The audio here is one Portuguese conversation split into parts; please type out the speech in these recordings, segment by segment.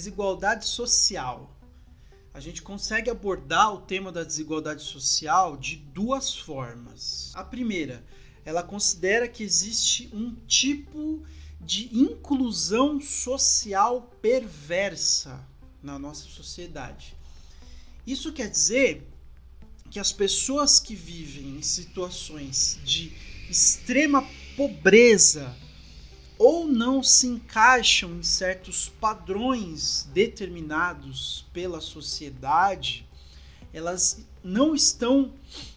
Desigualdade social. A gente consegue abordar o tema da desigualdade social de duas formas. A primeira, ela considera que existe um tipo de inclusão social perversa na nossa sociedade. Isso quer dizer que as pessoas que vivem em situações de extrema pobreza ou não se encaixam em certos padrões determinados pela sociedade, elas não estão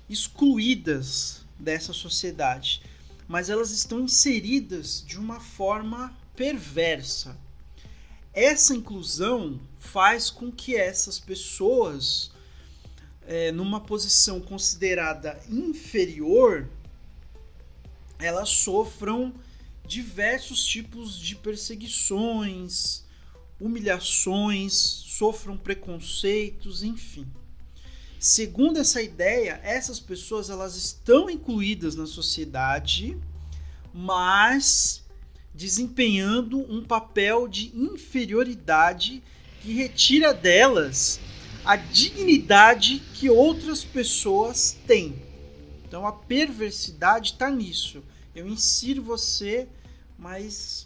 excluídas dessa sociedade, mas elas estão inseridas de uma forma perversa. Essa inclusão faz com que essas pessoas, numa posição considerada inferior, elas sofram diversos tipos de perseguições, humilhações, sofram preconceitos, enfim. Segundo essa ideia, essas pessoas elas estão incluídas na sociedade, mas desempenhando um papel de inferioridade que retira delas a dignidade que outras pessoas têm. Então a perversidade está nisso. Eu insiro você, mas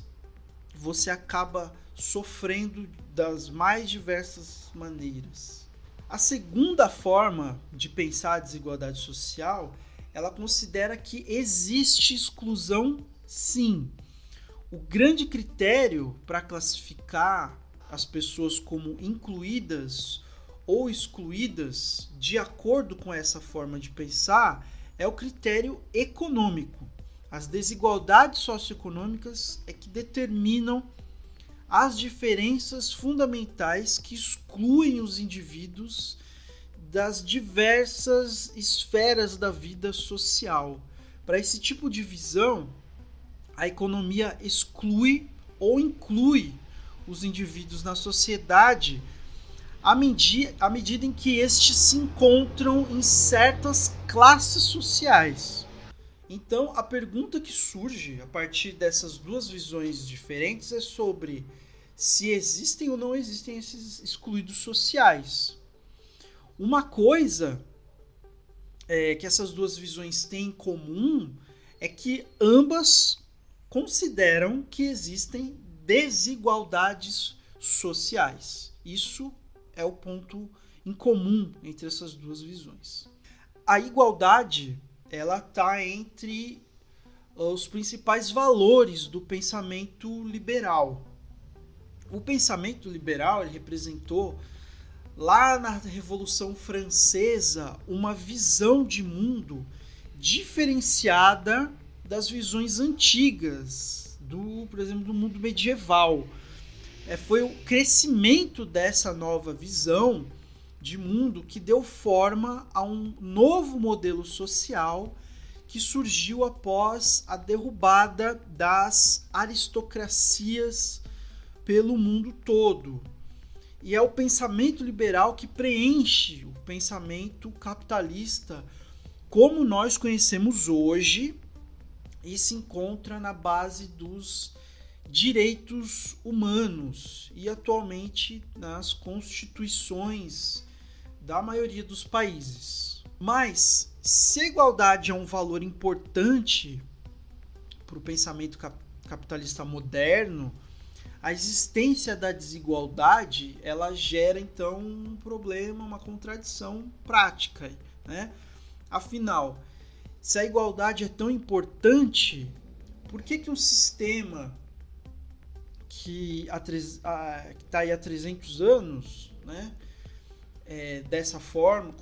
você acaba sofrendo das mais diversas maneiras. A segunda forma de pensar a desigualdade social, ela considera que existe exclusão, sim. O grande critério para classificar as pessoas como incluídas ou excluídas, de acordo com essa forma de pensar, é o critério econômico. As desigualdades socioeconômicas é que determinam as diferenças fundamentais que excluem os indivíduos das diversas esferas da vida social. Para esse tipo de visão, a economia exclui ou inclui os indivíduos na sociedade à medida em que estes se encontram em certas classes sociais. Então, a pergunta que surge a partir dessas duas visões diferentes é sobre se existem ou não existem esses excluídos sociais. Uma coisa que essas duas visões têm em comum é que ambas consideram que existem desigualdades sociais. Isso é o ponto em comum entre essas duas visões. A igualdade ela está entre os principais valores do pensamento liberal. O pensamento liberal ele representou, lá na Revolução Francesa, uma visão de mundo diferenciada das visões antigas, por exemplo, do mundo medieval. Foi o crescimento dessa nova visão de mundo que deu forma a um novo modelo social que surgiu após a derrubada das aristocracias pelo mundo todo. E é o pensamento liberal que preenche o pensamento capitalista como nós conhecemos hoje e se encontra na base dos direitos humanos e atualmente nas constituições da maioria dos países. Mas, se a igualdade é um valor importante para o pensamento capitalista moderno, a existência da desigualdade ela gera então um problema, uma contradição prática, né? Afinal, se a igualdade é tão importante, por que um sistema que está aí há 300 anos, né, dessa forma,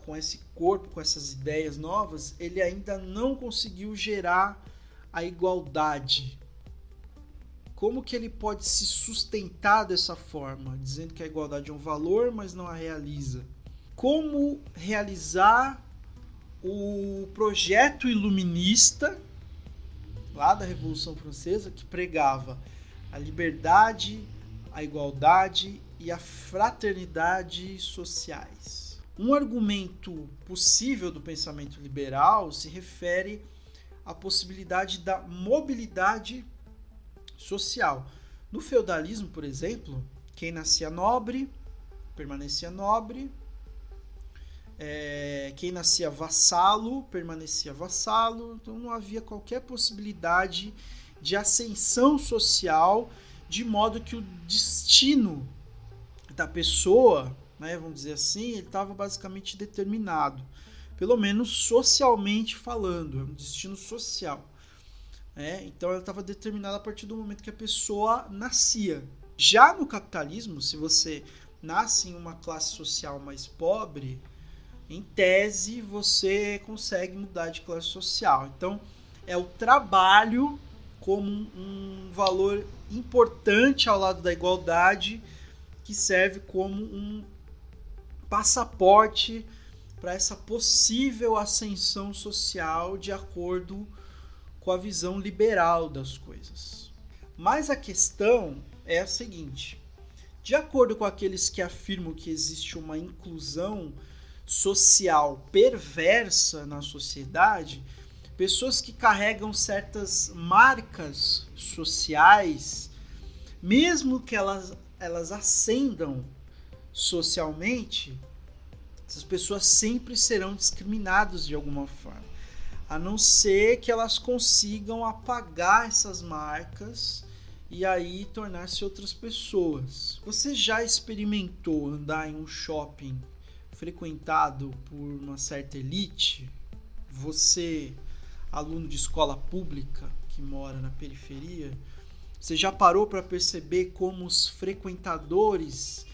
com esse corpo, com essas ideias novas, ele ainda não conseguiu gerar a igualdade? Como que ele pode se sustentar dessa forma, dizendo que a igualdade é um valor, mas não a realiza? Como realizar o projeto iluminista lá da Revolução Francesa, que pregava a liberdade, a igualdade e a fraternidade sociais? Um argumento possível do pensamento liberal se refere à possibilidade da mobilidade social. No feudalismo, por exemplo, Quem nascia nobre, permanecia nobre. Quem nascia vassalo, permanecia vassalo. Então não havia qualquer possibilidade de ascensão social, de modo que o destino da pessoa, né, vamos dizer assim, ele estava basicamente determinado, pelo menos socialmente falando, é um destino social. Então ela estava determinada a partir do momento que a pessoa nascia. Já no capitalismo, se você nasce em uma classe social mais pobre, em tese você consegue mudar de classe social. Então é o trabalho como um valor importante ao lado da igualdade, que serve como um passaporte para essa possível ascensão social de acordo com a visão liberal das coisas. Mas a questão é a seguinte: de acordo com aqueles que afirmam que existe uma inclusão social perversa na sociedade, pessoas que carregam certas marcas sociais, mesmo que elas ascendam socialmente, essas pessoas sempre serão discriminadas de alguma forma, a não ser que elas consigam apagar essas marcas e aí tornar-se outras pessoas. Você já experimentou andar em um shopping frequentado por uma certa elite? Você, aluno de escola pública que mora na periferia, você já parou para perceber como os frequentadores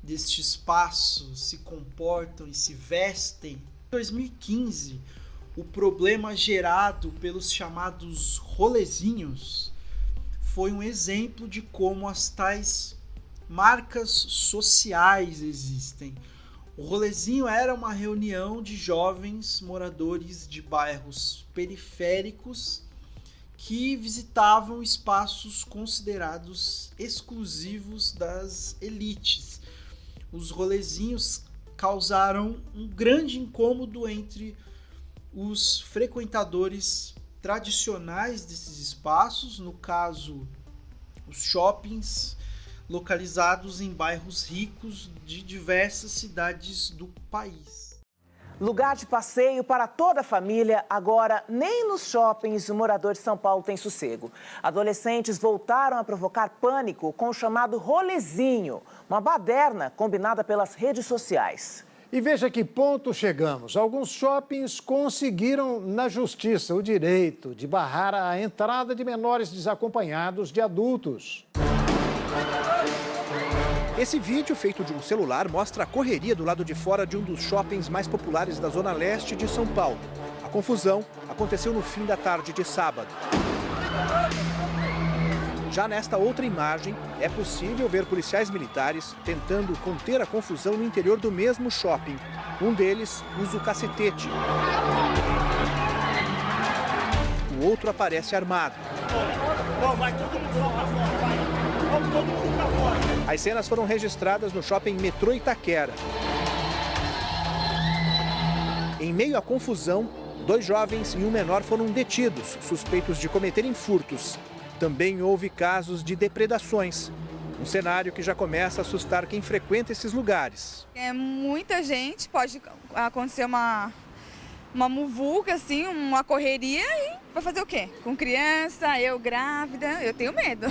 deste espaço se comportam e se vestem? Em 2015, o problema gerado pelos chamados rolezinhos foi um exemplo de como as tais marcas sociais existem. O rolezinho era uma reunião de jovens moradores de bairros periféricos que visitavam espaços considerados exclusivos das elites. Os rolezinhos causaram um grande incômodo entre os frequentadores tradicionais desses espaços, no caso, os shoppings localizados em bairros ricos de diversas cidades do país. Lugar de passeio para toda a família, agora nem nos shoppings o morador de São Paulo tem sossego. Adolescentes voltaram a provocar pânico com o chamado rolezinho, uma baderna combinada pelas redes sociais. E veja que ponto chegamos. Alguns shoppings conseguiram na justiça o direito de barrar a entrada de menores desacompanhados de adultos. Esse vídeo, feito de um celular, mostra a correria do lado de fora de um dos shoppings mais populares da zona leste de São Paulo. A confusão aconteceu no fim da tarde de sábado. Já nesta outra imagem, é possível ver policiais militares tentando conter a confusão no interior do mesmo shopping. Um deles usa o cacetete. O outro aparece armado. As cenas foram registradas no shopping Metrô Itaquera. Em meio à confusão, 2 jovens e um menor foram detidos, suspeitos de cometerem furtos. Também houve casos de depredações, um cenário que já começa a assustar quem frequenta esses lugares. É muita gente, pode acontecer uma muvuca, assim, uma correria e vai fazer o quê? Com criança, eu grávida, eu tenho medo.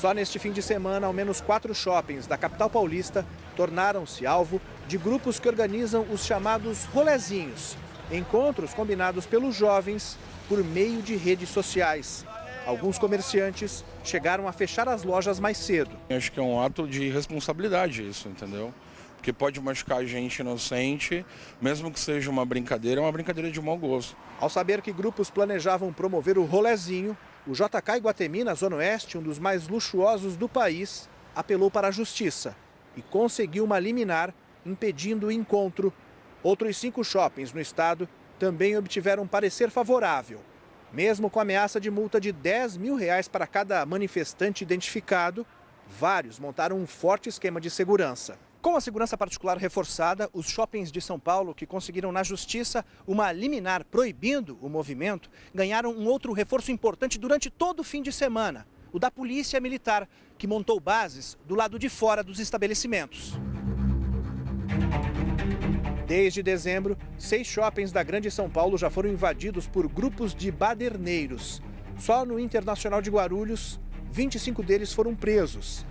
Só neste fim de semana, ao menos 4 shoppings da capital paulista tornaram-se alvo de grupos que organizam os chamados rolezinhos, encontros combinados pelos jovens por meio de redes sociais. Alguns comerciantes chegaram a fechar as lojas mais cedo. Acho que é um ato de responsabilidade isso, entendeu? Porque pode machucar gente inocente, mesmo que seja uma brincadeira, é uma brincadeira de mau gosto. Ao saber que grupos planejavam promover o rolezinho, o JK Iguatemi, na Zona Oeste, um dos mais luxuosos do país, apelou para a justiça e conseguiu uma liminar impedindo o encontro. Outros 5 shoppings no estado também obtiveram um parecer favorável. Mesmo com ameaça de multa de R$10 mil para cada manifestante identificado, vários montaram um forte esquema de segurança. Com a segurança particular reforçada, os shoppings de São Paulo, que conseguiram na justiça uma liminar proibindo o movimento, ganharam um outro reforço importante durante todo o fim de semana, o da Polícia Militar, que montou bases do lado de fora dos estabelecimentos. Desde dezembro, 6 shoppings da Grande São Paulo já foram invadidos por grupos de baderneiros. Só no Internacional de Guarulhos, 25 deles foram presos.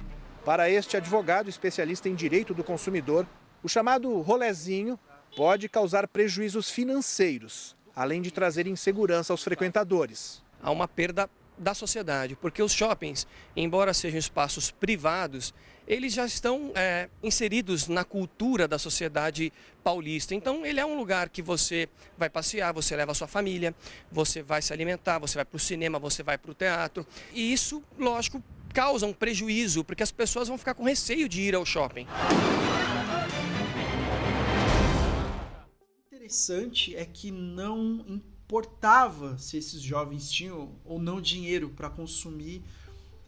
Para este advogado especialista em direito do consumidor, o chamado rolezinho pode causar prejuízos financeiros, além de trazer insegurança aos frequentadores. Há uma perda da sociedade, porque os shoppings, embora sejam espaços privados, eles já estão inseridos na cultura da sociedade paulista. Então, ele é um lugar que você vai passear, você leva a sua família, você vai se alimentar, você vai para o cinema, você vai para o teatro. E isso, lógico, causa um prejuízo, porque as pessoas vão ficar com receio de ir ao shopping. O interessante é que não importava se esses jovens tinham ou não dinheiro para consumir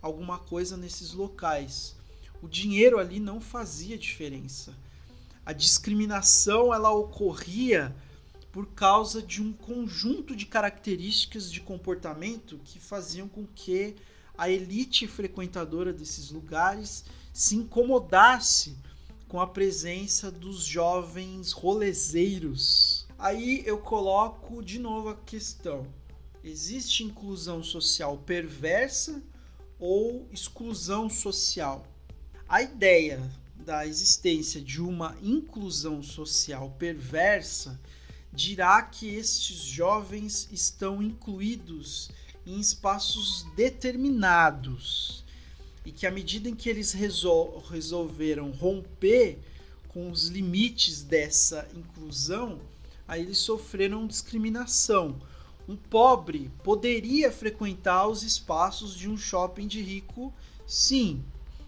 alguma coisa nesses locais. O dinheiro ali não fazia diferença. A discriminação ela ocorria por causa de um conjunto de características de comportamento que faziam com que a elite frequentadora desses lugares se incomodasse com a presença dos jovens rolezeiros. Aí eu coloco de novo a questão: existe inclusão social perversa ou exclusão social? A ideia da existência de uma inclusão social perversa dirá que estes jovens estão incluídos em espaços determinados e que à medida em que eles resolveram romper com os limites dessa inclusão, aí eles sofreram discriminação. Um pobre poderia frequentar os espaços de um shopping de rico, sim,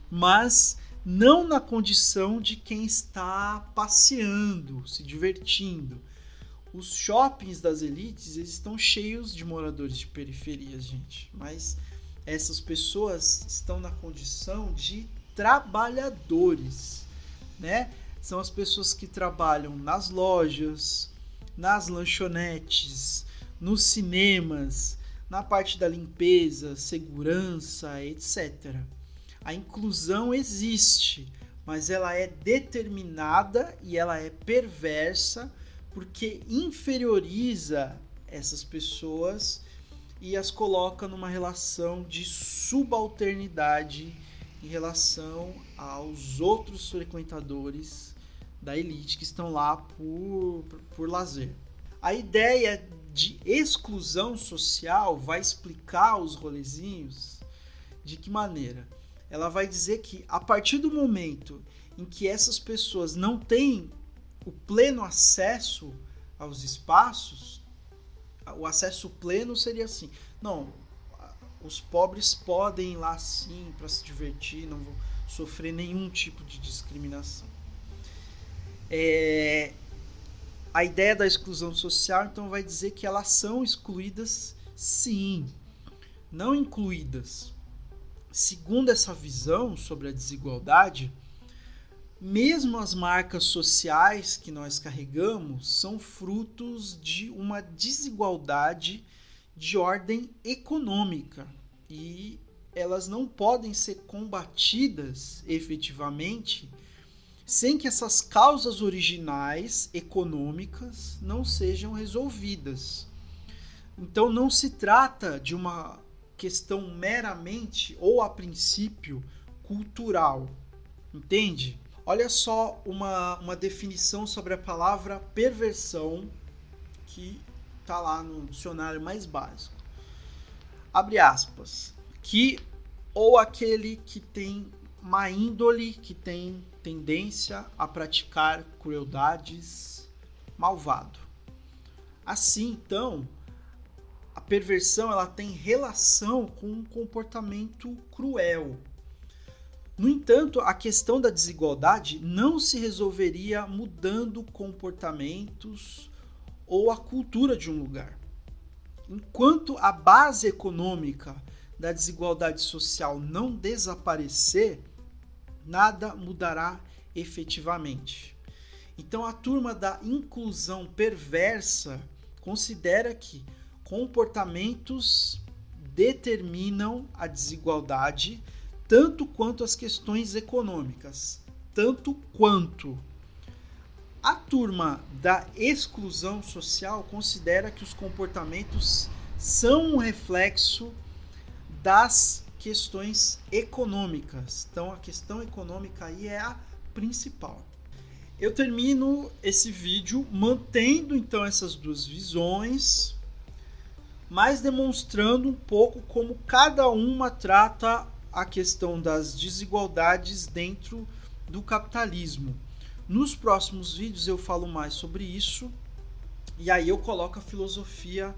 mas não na condição de quem está passeando, se divertindo. Os shoppings das elites eles estão cheios de moradores de periferias, gente, mas essas pessoas estão na condição de trabalhadores, né? São as pessoas que trabalham nas lojas, nas lanchonetes, nos cinemas, na parte da limpeza, segurança, etc. A inclusão existe, mas ela é determinada e ela é perversa porque inferioriza essas pessoas e as coloca numa relação de subalternidade em relação aos outros frequentadores da elite que estão lá por lazer. A ideia de exclusão social vai explicar os rolezinhos de que maneira? Ela vai dizer que a partir do momento em que essas pessoas não têm o pleno acesso aos espaços, o acesso pleno seria assim: não, os pobres podem ir lá sim para se divertir, não vão sofrer nenhum tipo de discriminação. A ideia da exclusão social então vai dizer que elas são excluídas sim, não incluídas. Segundo essa visão sobre a desigualdade, mesmo as marcas sociais que nós carregamos são frutos de uma desigualdade de ordem econômica e elas não podem ser combatidas efetivamente sem que essas causas originais econômicas não sejam resolvidas. Então não se trata de uma questão meramente ou a princípio cultural, entende? Olha só uma definição sobre a palavra perversão que está lá no dicionário mais básico. Abre aspas. Que ou aquele que tem má índole, que tem tendência a praticar crueldades, malvado. Assim, então, a perversão ela tem relação com um comportamento cruel. No entanto, a questão da desigualdade não se resolveria mudando comportamentos ou a cultura de um lugar. Enquanto a base econômica da desigualdade social não desaparecer, nada mudará efetivamente. Então, a turma da inclusão perversa considera que comportamentos determinam a desigualdade tanto quanto as questões econômicas. Tanto quanto. A turma da exclusão social considera que os comportamentos são um reflexo das questões econômicas. Então a questão econômica aí é a principal. Eu termino esse vídeo mantendo então essas duas visões, mas demonstrando um pouco como cada uma trata a questão das desigualdades dentro do capitalismo. Nos próximos vídeos eu falo mais sobre isso, e aí eu coloco a filosofia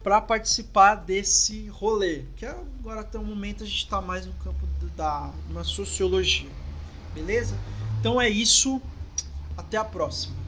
para participar desse rolê, que agora até o momento a gente está mais no campo da sociologia, beleza? Então é isso, até a próxima.